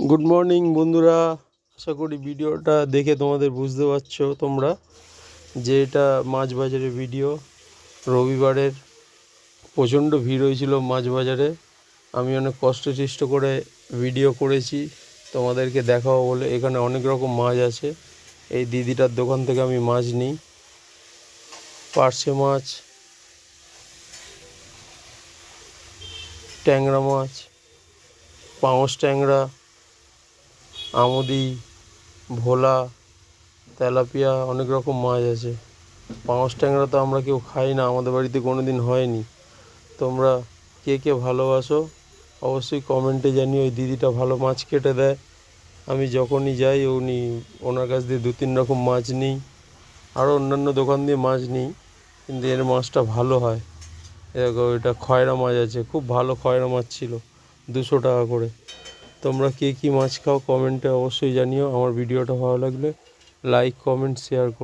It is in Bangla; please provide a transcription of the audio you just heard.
গুড মর্নিং বন্ধুরা, আশা করি ভিডিওটা দেখে তোমাদের বুঝতে পারছো তোমরা যে এটা মাছ বাজারের ভিডিও। রবিবারের প্রচণ্ড ভিড় হয়েছিল মাছ বাজারে। আমি অনেক কষ্ট করে ভিডিও করেছি তোমাদেরকে দেখাবো বলে। এখানে অনেক রকম মাছ আছে। এই দিদিটার দোকান থেকে আমি মাছ নিই। পার্শে মাছ, ট্যাংরা মাছ, পাঙস ট্যাংরা, আমুদি, ভোলা, তেলাপিয়া, অনেক রকম মাছ আছে। পাঙস ট্যাংরা তো আমরা কেউ খাই না, আমাদের বাড়িতে কোনো দিন হয়নি। তোমরা কে কে ভালোবাসো অবশ্যই কমেন্টে জানিও। ওই দিদিটা ভালো মাছ কেটে দেয়। আমি যখনই যাই ওনার কাছ দিয়ে 2-3 রকম মাছ নিই। আরও অন্যান্য দোকান দিয়ে মাছ নিই, কিন্তু এর মাছটা ভালো হয়। এরকম এটা খয়রা মাছ আছে, খুব ভালো খয়রা মাছ ছিল, 200 টাকা করে। তোমরা কে কী মাছ খাও কমেন্টে অবশ্যই জানিও। আমার ভিডিওটা ভালো লাগলে লাইক, কমেন্ট, শেয়ার করো।